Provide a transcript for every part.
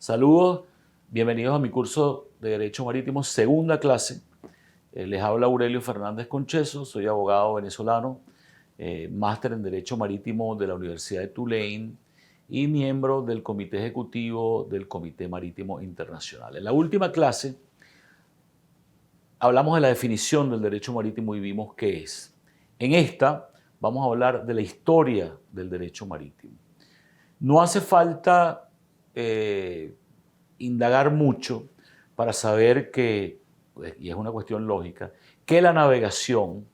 Saludos, bienvenidos a mi curso de Derecho Marítimo, segunda clase. Les habla Aurelio Fernández Concheso, soy abogado venezolano, máster en Derecho Marítimo de la Universidad de Tulane y miembro del Comité Ejecutivo del Comité Marítimo Internacional. En la última clase hablamos de la definición del derecho marítimo y vimos qué es. En esta vamos a hablar de la historia del derecho marítimo. No hace falta indagar mucho para saber que, y es una cuestión lógica, que la navegación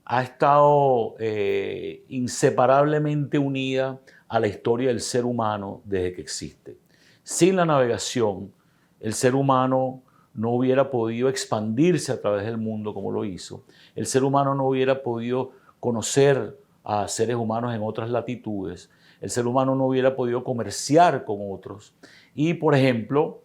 ha estado inseparablemente unida a la historia del ser humano desde que existe. Sin la navegación, el ser humano no hubiera podido expandirse a través del mundo como lo hizo. El ser humano no hubiera podido conocer a seres humanos en otras latitudes. El ser humano no hubiera podido comerciar con otros. Y, por ejemplo,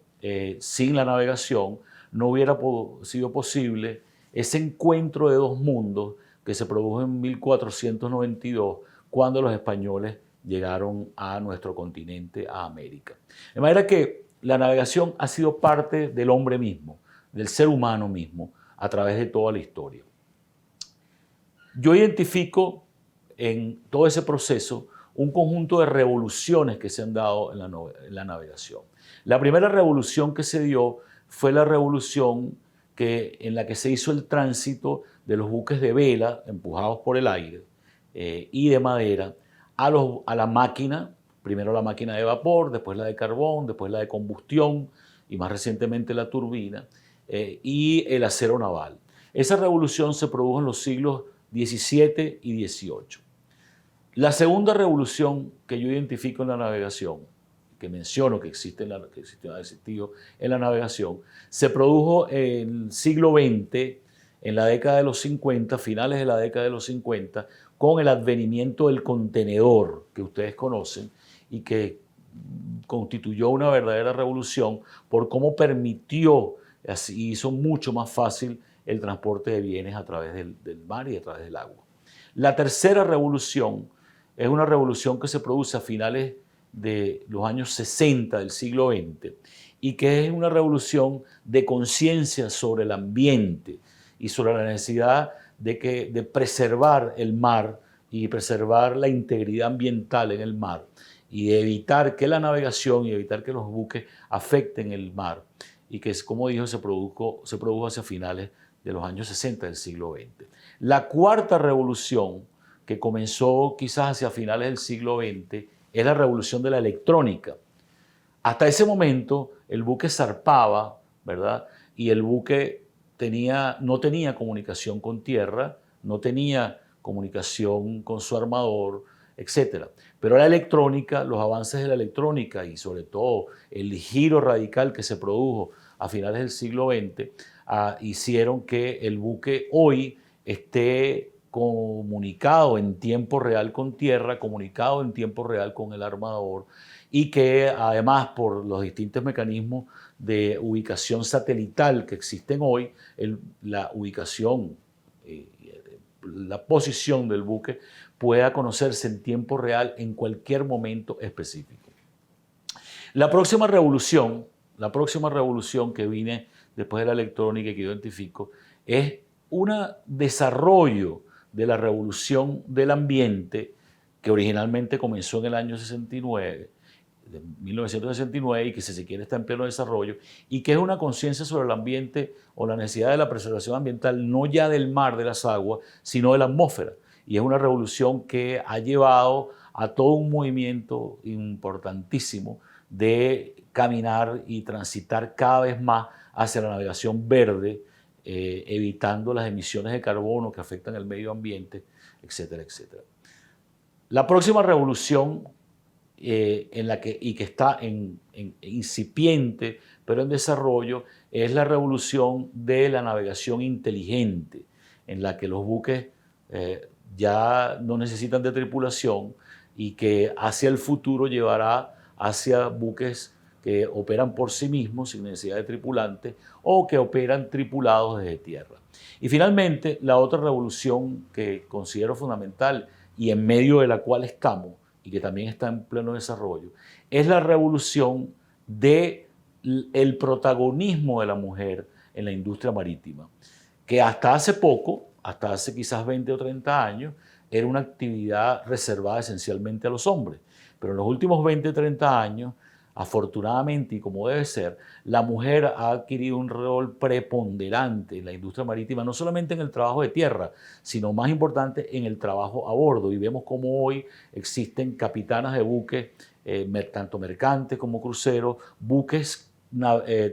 sin la navegación, no hubiera sido posible ese encuentro de dos mundos que se produjo en 1492, cuando los españoles llegaron a nuestro continente, a América. De manera que la navegación ha sido parte del hombre mismo, del ser humano mismo, a través de toda la historia. Yo identifico en todo ese proceso un conjunto de revoluciones que se han dado en la navegación. La primera revolución que se dio fue la revolución en la que se hizo el tránsito de los buques de vela empujados por el aire y de madera a la máquina, primero la máquina de vapor, después la de carbón, después la de combustión y más recientemente la turbina y el acero naval. Esa revolución se produjo en los siglos XVII y XVIII. La segunda revolución que yo identifico en la navegación, que menciono que ha existido en la navegación, se produjo en el siglo XX, en la década de los 50, finales de la década de los 50, con el advenimiento del contenedor que ustedes conocen y que constituyó una verdadera revolución por cómo permitió, así hizo mucho más fácil el transporte de bienes a través del mar y a través del agua. La tercera revolución es una revolución que se produce a finales de los años 60 del siglo XX y que es una revolución de conciencia sobre el ambiente y sobre la necesidad de preservar el mar y preservar la integridad ambiental en el mar y de evitar que la navegación y evitar que los buques afecten el mar y que, como dijo, se produjo hacia finales de los años 60 del siglo XX. La cuarta revolución, que comenzó quizás hacia finales del siglo XX, es la revolución de la electrónica. Hasta ese momento el buque zarpaba, ¿verdad? Y el buque no tenía comunicación con tierra, no tenía comunicación con su armador, etc. Pero la electrónica, los avances de la electrónica y sobre todo el giro radical que se produjo a finales del siglo XX hicieron que el buque hoy esté comunicado en tiempo real con tierra, comunicado en tiempo real con el armador y que además por los distintos mecanismos de ubicación satelital que existen hoy, la ubicación, la posición del buque pueda conocerse en tiempo real en cualquier momento específico. La próxima revolución que viene después de la electrónica y que yo identifico es un desarrollo de la revolución del ambiente que originalmente comenzó en el año 69, de 1969 y que si se quiere está en pleno desarrollo y que es una conciencia sobre el ambiente o la necesidad de la preservación ambiental no ya del mar, de las aguas, sino de la atmósfera. Y es una revolución que ha llevado a todo un movimiento importantísimo de caminar y transitar cada vez más hacia la navegación verde, evitando las emisiones de carbono que afectan el medio ambiente, etcétera, etcétera. La próxima revolución que está incipiente, pero en desarrollo, es la revolución de la navegación inteligente, en la que los buques ya no necesitan de tripulación y que hacia el futuro llevará hacia buques que operan por sí mismos sin necesidad de tripulantes o que operan tripulados desde tierra. Y finalmente, la otra revolución que considero fundamental y en medio de la cual estamos y que también está en pleno desarrollo, es la revolución del protagonismo de la mujer en la industria marítima, que hasta hace poco, hasta hace quizás 20 o 30 años, era una actividad reservada esencialmente a los hombres. Pero en los últimos 20 o 30 años, afortunadamente y como debe ser, la mujer ha adquirido un rol preponderante en la industria marítima, no solamente en el trabajo de tierra, sino más importante en el trabajo a bordo. Y vemos cómo hoy existen capitanas de buques, tanto mercantes como cruceros, buques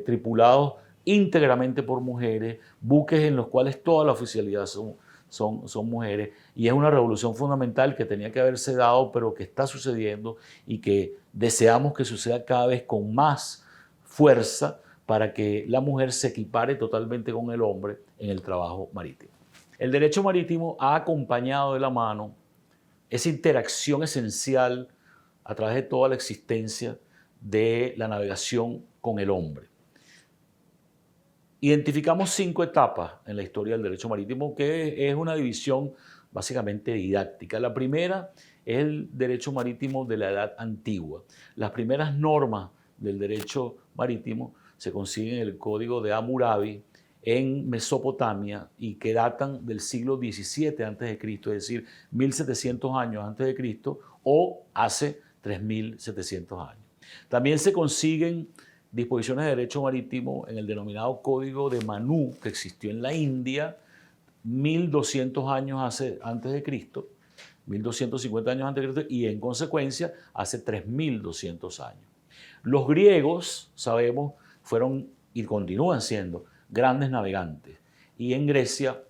tripulados íntegramente por mujeres, buques en los cuales toda la oficialidad son mujeres, y es una revolución fundamental que tenía que haberse dado, pero que está sucediendo y que deseamos que suceda cada vez con más fuerza para que la mujer se equipare totalmente con el hombre en el trabajo marítimo. El derecho marítimo ha acompañado de la mano esa interacción esencial a través de toda la existencia de la navegación con el hombre. Identificamos 5 etapas en la historia del derecho marítimo, que es una división básicamente didáctica. La primera es el derecho marítimo de la Edad Antigua. Las primeras normas del derecho marítimo se consiguen en el Código de Hammurabi en Mesopotamia y que datan del siglo XVII a.C., es decir, 1700 años antes de Cristo o hace 3700 años. También se consiguen disposiciones de derecho marítimo en el denominado Código de Manú, que existió en la India 1200 años antes de Cristo, 1250 años antes de Cristo, y en consecuencia hace 3200 años. Los griegos, sabemos, fueron y continúan siendo grandes navegantes, y en Grecia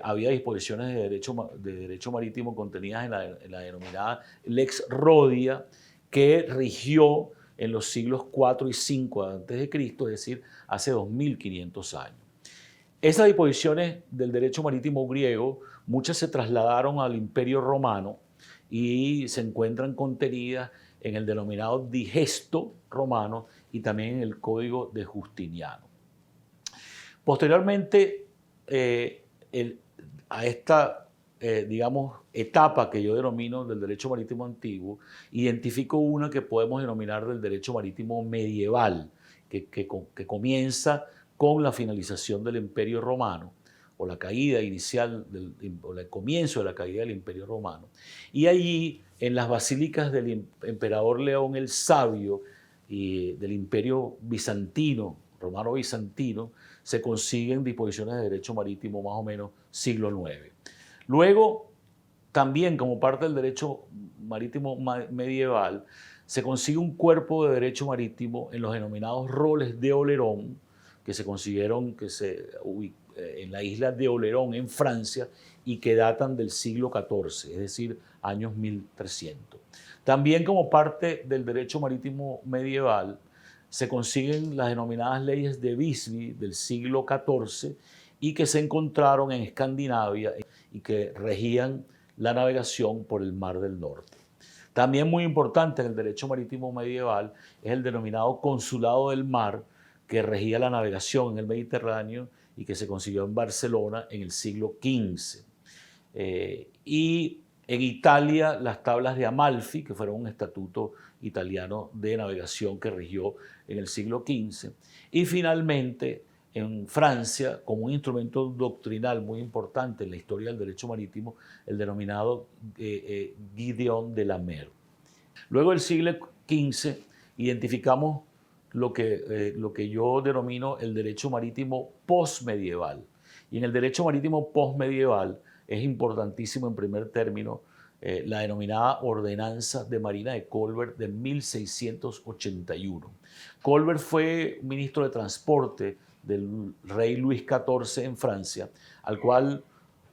había disposiciones de derecho marítimo contenidas en la denominada Lex Rhodia, que rigió en los siglos 4 y 5 a.C., es decir, hace 2500 años. Esas disposiciones del derecho marítimo griego, muchas se trasladaron al Imperio Romano y se encuentran contenidas en el denominado Digesto romano y también en el Código de Justiniano. Posteriormente, a esta digamos, etapa que yo denomino del derecho marítimo antiguo, identifico una que podemos denominar del derecho marítimo medieval, que comienza con la finalización del Imperio Romano, o la caída inicial, o el comienzo de la caída del Imperio Romano. Y allí, en las basílicas del emperador León el Sabio y del Imperio Bizantino, romano-bizantino, se consiguen disposiciones de derecho marítimo más o menos siglo IX. Luego, también como parte del derecho marítimo medieval, se consigue un cuerpo de derecho marítimo en los denominados roles de Olerón, que se consiguieron en la isla de Olerón, en Francia, y que datan del siglo XIV, es decir, años 1300. También como parte del derecho marítimo medieval, se consiguen las denominadas leyes de Visby del siglo XIV y que se encontraron en Escandinavia y que regían la navegación por el Mar del Norte. También muy importante en el derecho marítimo medieval es el denominado Consulado del Mar, que regía la navegación en el Mediterráneo y que se consiguió en Barcelona en el siglo XV. Y en Italia, las tablas de Amalfi, que fueron un estatuto italiano de navegación que rigió en el siglo XV. Y finalmente, en Francia, como un instrumento doctrinal muy importante en la historia del derecho marítimo, el denominado Gideon de la Mer. Luego del siglo XV identificamos lo que yo denomino el derecho marítimo postmedieval. Y en el derecho marítimo postmedieval es importantísimo en primer término la denominada Ordenanza de Marina de Colbert de 1681. Colbert fue ministro de Transporte del rey Luis XIV en Francia, al cual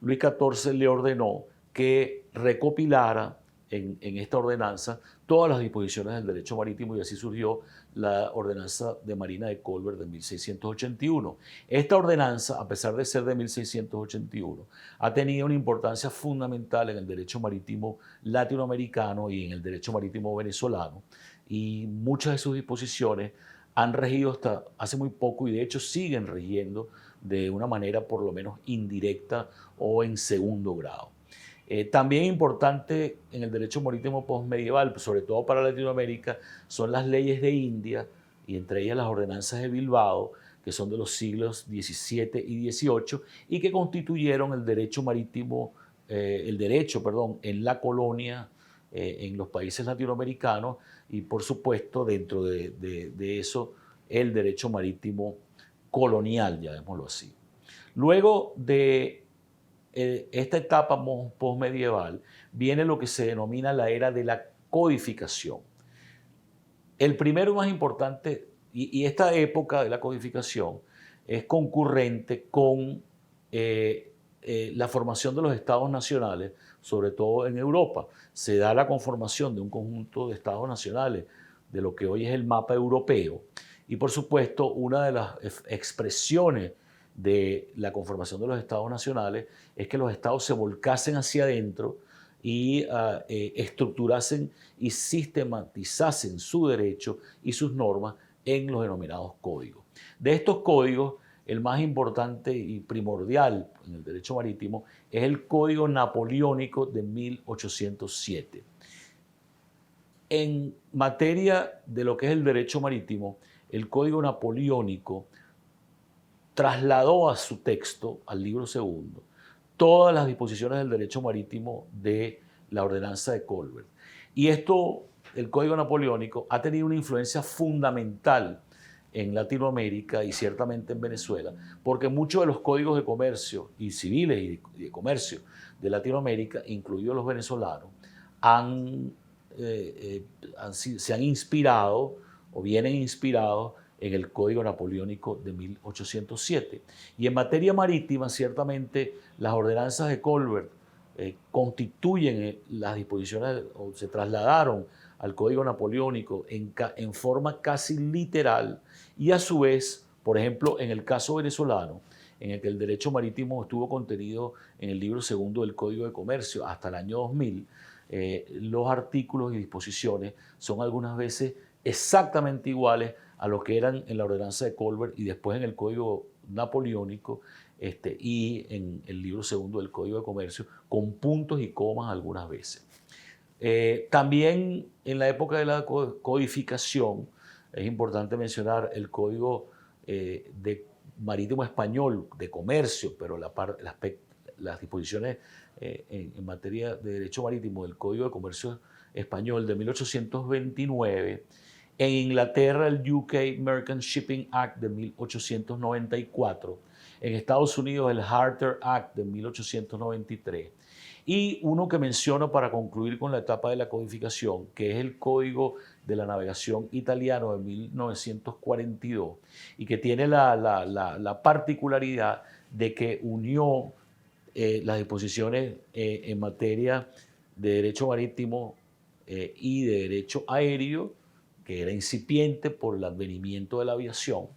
Luis XIV le ordenó que recopilara en esta ordenanza todas las disposiciones del derecho marítimo, y así surgió la Ordenanza de Marina de Colbert de 1681. Esta ordenanza, a pesar de ser de 1681, ha tenido una importancia fundamental en el derecho marítimo latinoamericano y en el derecho marítimo venezolano, y muchas de sus disposiciones han regido hasta hace muy poco y de hecho siguen rigiendo de una manera por lo menos indirecta o en segundo grado. También importante en el derecho marítimo postmedieval, sobre todo para Latinoamérica, son las leyes de India y entre ellas las ordenanzas de Bilbao, que son de los siglos XVII y XVIII, y que constituyeron el derecho marítimo, en la colonia, en los países latinoamericanos, y por supuesto dentro de eso el derecho marítimo colonial, llamémoslo así. Luego de esta etapa postmedieval viene lo que se denomina la era de la codificación. El primero más importante, y esta época de la codificación es concurrente con la formación de los estados nacionales, sobre todo en Europa. Se da la conformación de un conjunto de estados nacionales, de lo que hoy es el mapa europeo. Y por supuesto, una de las expresiones de la conformación de los estados nacionales es que los estados se volcasen hacia adentro y estructurasen y sistematizasen su derecho y sus normas en los denominados códigos. De estos códigos, el más importante y primordial en el derecho marítimo es el Código Napoleónico de 1807. En materia de lo que es el derecho marítimo, el Código Napoleónico trasladó a su texto, al libro segundo, todas las disposiciones del derecho marítimo de la ordenanza de Colbert. Y esto, el Código Napoleónico, ha tenido una influencia fundamental en Latinoamérica y ciertamente en Venezuela, porque muchos de los códigos de comercio y civiles y de comercio de Latinoamérica, incluidos los venezolanos, se han inspirado o vienen inspirados en el Código Napoleónico de 1807. Y en materia marítima, ciertamente, las ordenanzas de Colbert constituyen las disposiciones o se trasladaron al Código Napoleónico en forma casi literal y a su vez, por ejemplo, en el caso venezolano, en el que el derecho marítimo estuvo contenido en el libro segundo del Código de Comercio hasta el año 2000, los artículos y disposiciones son algunas veces exactamente iguales a lo que eran en la ordenanza de Colbert y después en el Código Napoleónico y en el libro segundo del Código de Comercio, con puntos y comas algunas veces. También en la época de la codificación es importante mencionar el Código Marítimo Español de Comercio, pero las disposiciones en materia de derecho marítimo del Código de Comercio Español de 1829, en Inglaterra el UK Merchant Shipping Act de 1894, en Estados Unidos el Charter Act de 1893, y uno que menciono para concluir con la etapa de la codificación, que es el Código de la Navegación Italiano de 1942, y que tiene la particularidad de que unió las disposiciones en materia de derecho marítimo y de derecho aéreo, que era incipiente por el advenimiento de la aviación,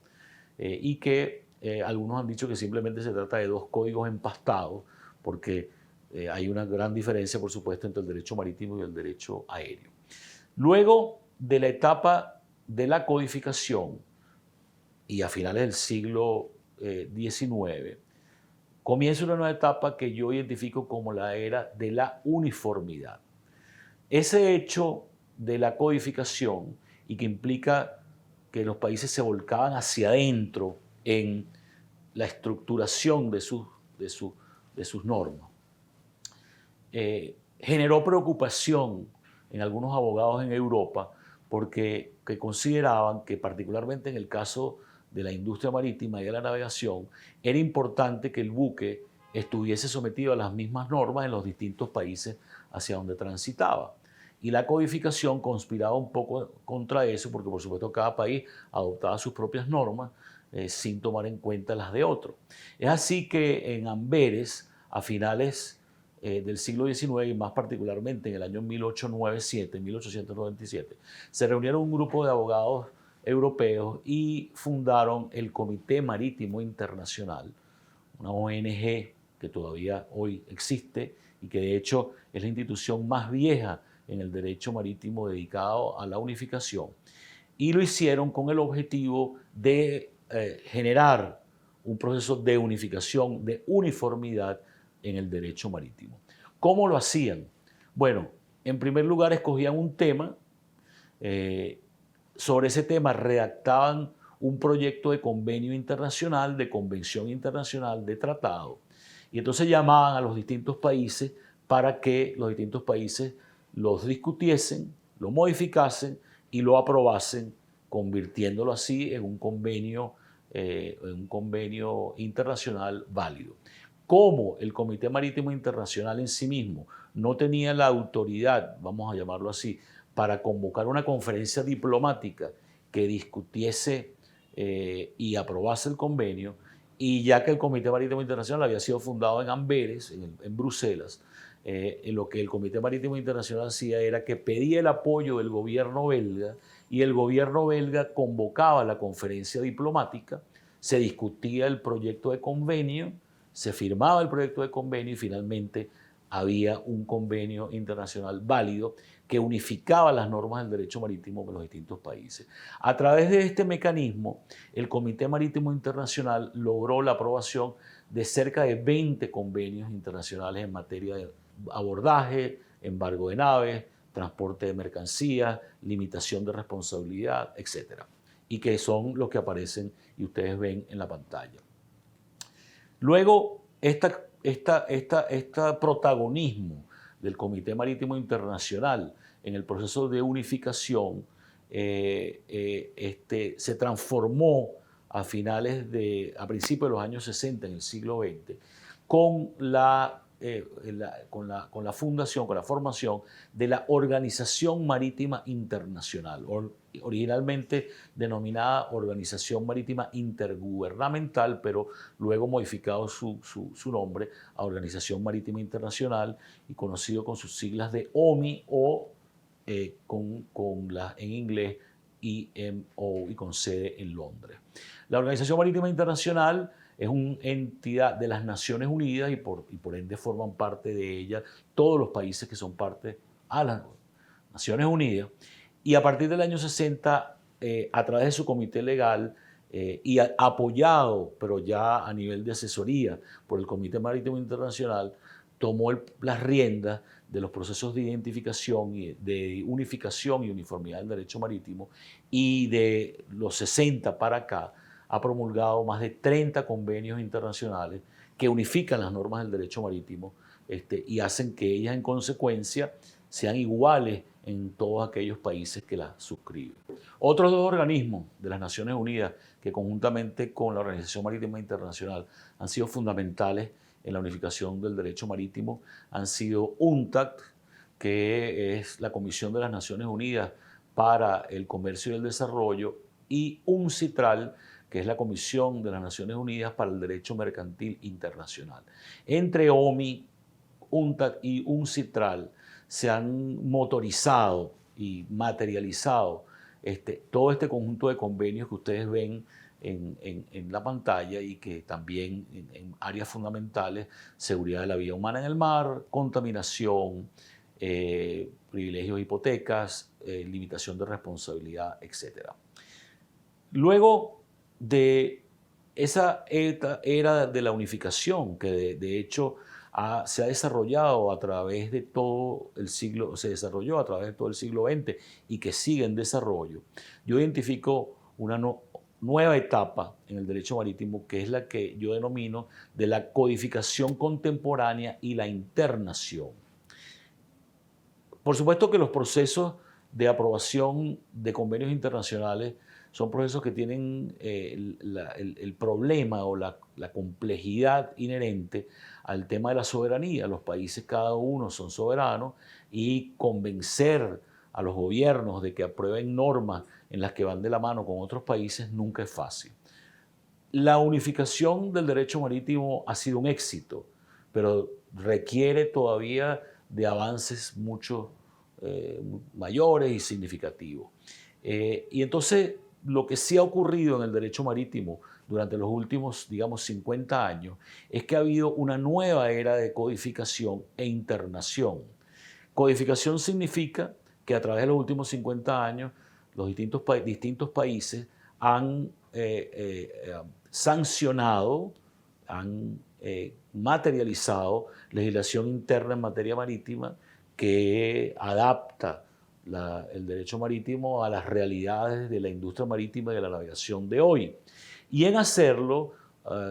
y que algunos han dicho que simplemente se trata de dos códigos empastados, porque hay una gran diferencia, por supuesto, entre el derecho marítimo y el derecho aéreo. Luego de la etapa de la codificación y a finales del siglo XIX, comienza una nueva etapa que yo identifico como la era de la uniformidad. Ese hecho de la codificación y que implica que los países se volcaban hacia adentro en la estructuración de sus normas, generó preocupación en algunos abogados en Europa porque consideraban que particularmente en el caso de la industria marítima y de la navegación era importante que el buque estuviese sometido a las mismas normas en los distintos países hacia donde transitaba. Y la codificación conspiraba un poco contra eso porque por supuesto cada país adoptaba sus propias normas sin tomar en cuenta las de otros. Es así que en Amberes, a finales del siglo XIX y más particularmente en el año 1897, se reunieron un grupo de abogados europeos y fundaron el Comité Marítimo Internacional, una ONG que todavía hoy existe y que de hecho es la institución más vieja en el derecho marítimo dedicado a la unificación. Y lo hicieron con el objetivo de generar un proceso de unificación, de uniformidad en el derecho marítimo. ¿Cómo lo hacían? Bueno, en primer lugar escogían un tema, sobre ese tema redactaban un proyecto de convenio internacional, de convención internacional, de tratado. Y entonces llamaban a los distintos países para que los distintos países los discutiesen, lo modificasen y lo aprobasen, convirtiéndolo así en un convenio internacional válido. Como el Comité Marítimo Internacional en sí mismo no tenía la autoridad, vamos a llamarlo así, para convocar una conferencia diplomática que discutiese y aprobase el convenio, y ya que el Comité Marítimo Internacional había sido fundado en Amberes, en Bruselas, lo que el Comité Marítimo Internacional hacía era que pedía el apoyo del gobierno belga, y el gobierno belga convocaba la conferencia diplomática, se discutía el proyecto de convenio, se firmaba el proyecto de convenio y finalmente había un convenio internacional válido que unificaba las normas del derecho marítimo de los distintos países. A través de este mecanismo, el Comité Marítimo Internacional logró la aprobación de cerca de 20 convenios internacionales en materia de abordaje, embargo de naves, transporte de mercancías, limitación de responsabilidad, etc. Y que son los que aparecen y ustedes ven en la pantalla. Luego, este protagonismo del Comité Marítimo Internacional en el proceso de unificación se transformó a principios de los años 60, en el siglo XX, con la formación de la Organización Marítima Internacional, originalmente denominada Organización Marítima Intergubernamental, pero luego modificado su nombre a Organización Marítima Internacional y conocido con sus siglas de OMI o en inglés IMO, y con sede en Londres. La Organización Marítima Internacional es una entidad de las Naciones Unidas y por ende forman parte de ella todos los países que son parte a las Naciones Unidas. Y a partir del año 60, a través de su comité legal y apoyado, pero ya a nivel de asesoría, por el Comité Marítimo Internacional, tomó las riendas de los procesos de identificación, de unificación y uniformidad del derecho marítimo, y de los 60 para acá ha promulgado más de 30 convenios internacionales que unifican las normas del derecho marítimo y hacen que ellas en consecuencia sean iguales en todos aquellos países que las suscriben. Otros dos organismos de las Naciones Unidas que conjuntamente con la Organización Marítima Internacional han sido fundamentales en la unificación del derecho marítimo han sido UNCTAD, que es la Comisión de las Naciones Unidas para el Comercio y el Desarrollo, y UNCITRAL, que es la Comisión de las Naciones Unidas para el Derecho Mercantil Internacional. Entre OMI, UNCTAD y UNCITRAL se han motorizado y materializado todo este conjunto de convenios que ustedes ven en la pantalla, y que también en áreas fundamentales: seguridad de la vida humana en el mar, contaminación, privilegios de hipotecas, limitación de responsabilidad, etc. Luego de esa era de la unificación, que de hecho se ha desarrollado a través de todo el siglo, se desarrolló a través de todo el siglo XX y que sigue en desarrollo, yo identifico una nueva etapa en el derecho marítimo, que es la que yo denomino de la codificación contemporánea y la internación. Por supuesto que los procesos de aprobación de convenios internacionales son procesos que tienen el problema o la complejidad inherente al tema de la soberanía. Los países cada uno son soberanos, y convencer a los gobiernos de que aprueben normas en las que van de la mano con otros países nunca es fácil. La unificación del derecho marítimo ha sido un éxito, pero requiere todavía de avances mucho mayores y significativos. Y entonces, lo que sí ha ocurrido en el derecho marítimo durante los últimos, digamos, 50 años, es que ha habido una nueva era de codificación e internación. Codificación significa que a través de los últimos 50 años, los distintos países han sancionado, han materializado legislación interna en materia marítima que adapta el derecho marítimo a las realidades de la industria marítima y de la navegación de hoy. Y en hacerlo,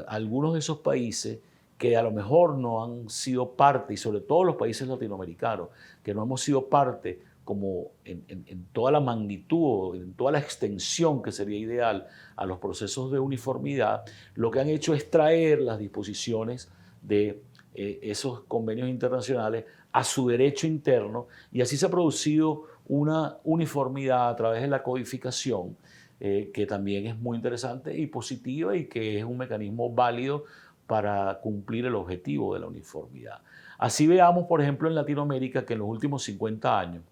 algunos de esos países que a lo mejor no han sido parte, y sobre todo los países latinoamericanos, que no hemos sido parte como en toda la magnitud, en toda la extensión que sería ideal a los procesos de uniformidad, lo que han hecho es traer las disposiciones de esos convenios internacionales a su derecho interno, y así se ha producido una uniformidad a través de la codificación, que también es muy interesante y positiva y que es un mecanismo válido para cumplir el objetivo de la uniformidad. Así veamos, por ejemplo, en Latinoamérica que en los últimos 50 años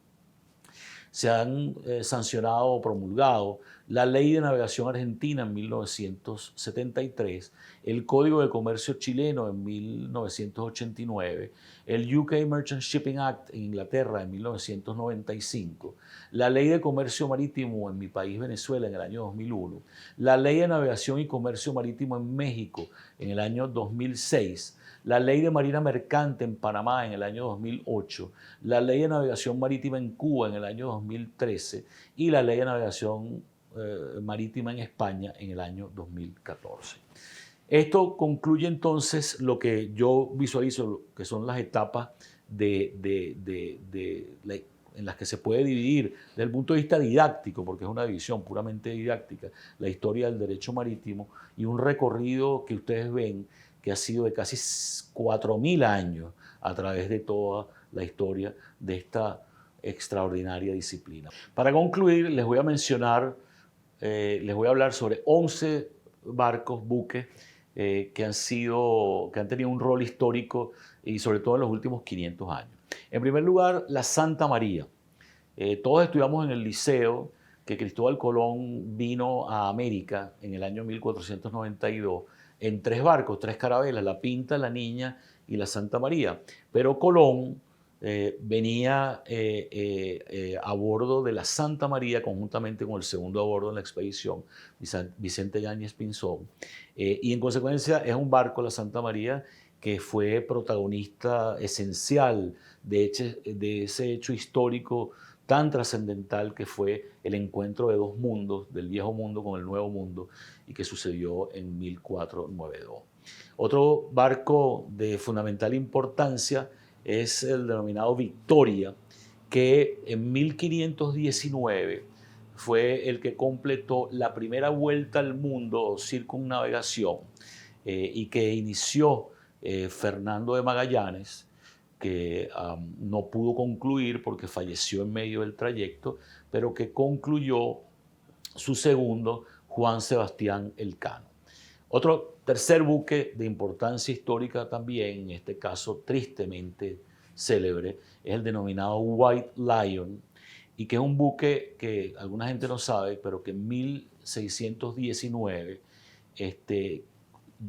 se han sancionado o promulgado la Ley de Navegación Argentina en 1973, el Código de Comercio chileno en 1989, el UK Merchant Shipping Act en Inglaterra en 1995, la Ley de Comercio Marítimo en mi país Venezuela en el año 2001, la Ley de Navegación y Comercio Marítimo en México en el año 2006, la Ley de Marina Mercante en Panamá en el año 2008, la Ley de Navegación Marítima en Cuba en el año 2013 y la Ley de Navegación Marítima en España en el año 2014. Esto concluye entonces lo que yo visualizo, que son las etapas en las que se puede dividir desde el punto de vista didáctico, porque es una división puramente didáctica, la historia del derecho marítimo y un recorrido que ustedes ven que ha sido de casi 4.000 años a través de toda la historia de esta extraordinaria disciplina. Para concluir, les voy a mencionar, les voy a hablar sobre 11 barcos, buques, que han tenido un rol histórico y sobre todo en los últimos 500 años. En primer lugar, la Santa María. Todos estudiamos en el liceo que Cristóbal Colón vino a América en el año 1492 en 3 barcos, 3 carabelas, la Pinta, la Niña y la Santa María. Pero Colón venía a bordo de la Santa María conjuntamente con el segundo a bordo en la expedición, Vicente Yáñez Pinzón. Y en consecuencia es un barco, la Santa María, que fue protagonista esencial de ese hecho histórico tan trascendental que fue el encuentro de 2 mundos, del viejo mundo con el nuevo mundo, y que sucedió en 1492. Otro barco de fundamental importancia es el denominado Victoria, que en 1519 fue el que completó la primera vuelta al mundo o circunnavegación, y que inició Fernando de Magallanes, que no pudo concluir porque falleció en medio del trayecto, pero que concluyó su segundo, Juan Sebastián Elcano. Otro tercer buque de importancia histórica también, en este caso tristemente célebre, es el denominado White Lion, y que es un buque que alguna gente no sabe, pero que en 1619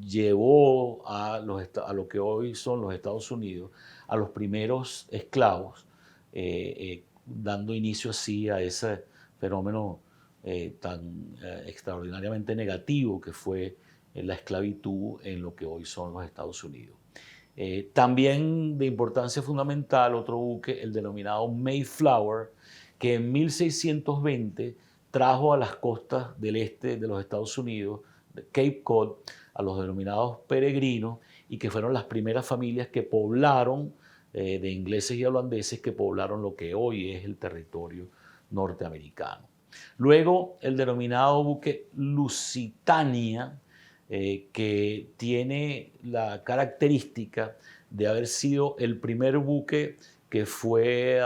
llevó a lo que hoy son los Estados Unidos, a los primeros esclavos, dando inicio así a ese fenómeno tan extraordinariamente negativo que fue la esclavitud en lo que hoy son los Estados Unidos. También de importancia fundamental otro buque, el denominado Mayflower, que en 1620 trajo a las costas del este de los Estados Unidos, de Cape Cod, a los denominados peregrinos, y que fueron las primeras familias que poblaron, de ingleses y holandeses, que poblaron lo que hoy es el territorio norteamericano. Luego el denominado buque Lusitania, que tiene la característica de haber sido el primer buque que fue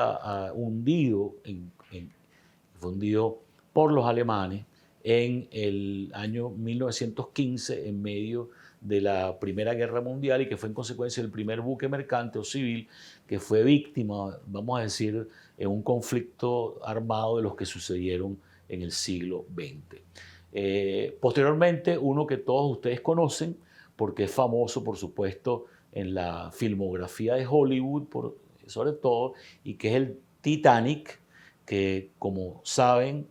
hundido por los alemanes en el año 1915 en medio de la Primera Guerra Mundial, y que fue en consecuencia el primer buque mercante o civil que fue víctima, vamos a decir, en un conflicto armado de los que sucedieron en el siglo XX. Posteriormente, uno que todos ustedes conocen, porque es famoso, por supuesto, en la filmografía de Hollywood, sobre todo, y que es el Titanic, que, como saben,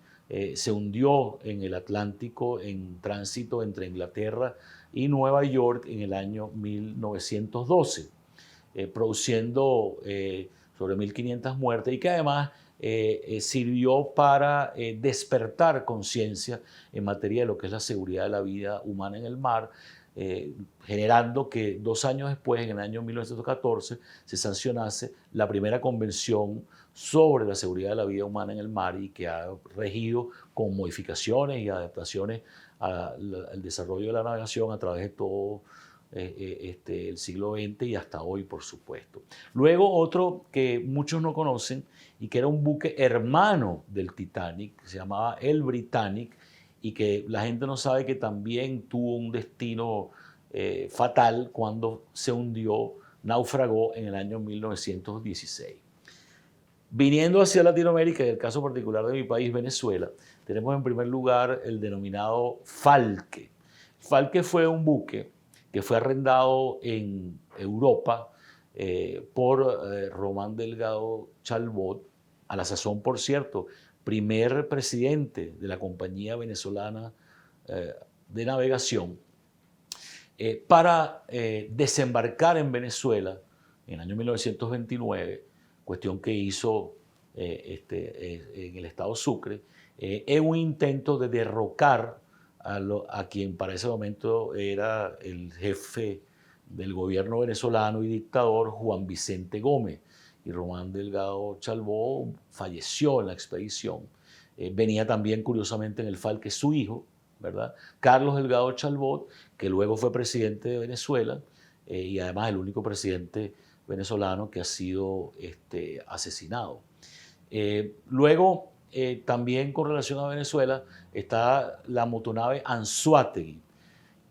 se hundió en el Atlántico en tránsito entre Inglaterra y Nueva York en el año 1912, produciendo sobre 1.500 muertes, y que además sirvió para despertar conciencia en materia de lo que es la seguridad de la vida humana en el mar, generando que 2 años después, en el año 1914, se sancionase la primera convención sobre la seguridad de la vida humana en el mar y que ha regido con modificaciones y adaptaciones al desarrollo de la navegación a través de todo el siglo XX y hasta hoy, por supuesto. Luego otro que muchos no conocen y que era un buque hermano del Titanic, que se llamaba el Britannic, y que la gente no sabe que también tuvo un destino fatal cuando se hundió, naufragó en el año 1916. Viniendo hacia Latinoamérica, y el caso particular de mi país, Venezuela, tenemos en primer lugar el denominado Falke. Falke fue un buque que fue arrendado en Europa por Román Delgado Chalbot, a la sazón, por cierto, primer presidente de la Compañía Venezolana de Navegación, para desembarcar en Venezuela en el año 1929, cuestión que hizo en el estado Sucre, en un intento de derrocar a quien para ese momento era el jefe del gobierno venezolano y dictador, Juan Vicente Gómez. Y Román Delgado Chalbó falleció en la expedición. Venía también, curiosamente, en el Falke su hijo, ¿verdad? Carlos Delgado Chalbot, que luego fue presidente de Venezuela y además el único presidente venezolano que ha sido asesinado. Luego, también con relación a Venezuela, está la motonave Anzoátegui.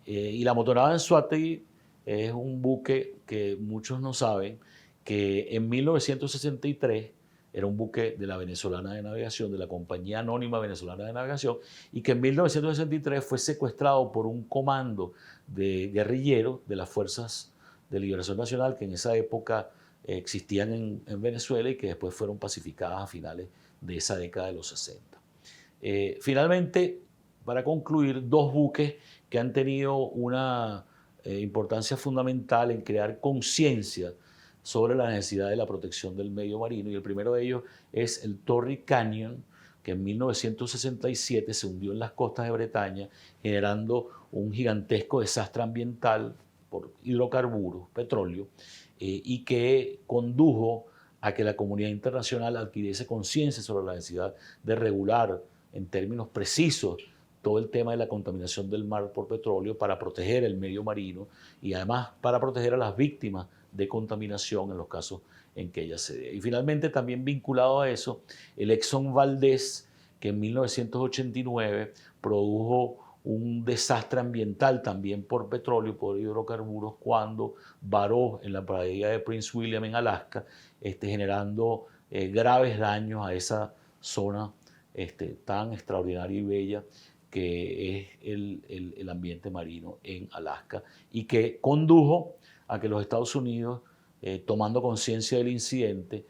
Y la motonave Anzoátegui es un buque que muchos no saben, que en 1963 era un buque de la Venezolana de Navegación, de la Compañía Anónima Venezolana de Navegación, y que en 1963 fue secuestrado por un comando de guerrilleros de las Fuerzas de Liberación Nacional, que en esa época existían en Venezuela y que después fueron pacificadas a finales de esa década de los 60. Finalmente, para concluir, 2 buques que han tenido una importancia fundamental en crear conciencia sobre la necesidad de la protección del medio marino, y el primero de ellos es el Torrey Canyon, que en 1967 se hundió en las costas de Bretaña, generando un gigantesco desastre ambiental por hidrocarburos, petróleo, y que condujo a que la comunidad internacional adquiriese conciencia sobre la necesidad de regular en términos precisos todo el tema de la contaminación del mar por petróleo para proteger el medio marino y además para proteger a las víctimas de contaminación en los casos en que ella se dé. Y finalmente, también vinculado a eso, el Exxon Valdez, que en 1989 produjo un desastre ambiental también por petróleo y por hidrocarburos cuando varó en la bahía de Prince William en Alaska, generando graves daños a esa zona tan extraordinaria y bella que es el ambiente marino en Alaska, y que condujo a que los Estados Unidos, tomando conciencia del incidente,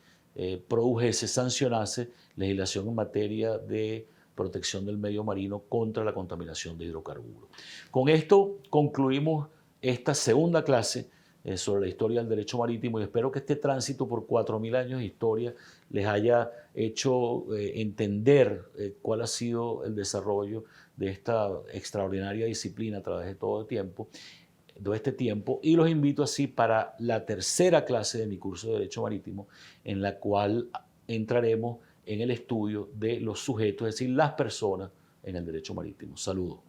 produjese, sancionase legislación en materia de protección del medio marino contra la contaminación de hidrocarburos. Con esto concluimos esta segunda clase sobre la historia del derecho marítimo, y espero que este tránsito por 4.000 años de historia les haya hecho entender cuál ha sido el desarrollo de esta extraordinaria disciplina a través de todo este tiempo, y los invito así para la tercera clase de mi curso de Derecho Marítimo, en la cual entraremos en el estudio de los sujetos, es decir, las personas en el derecho marítimo. Saludos.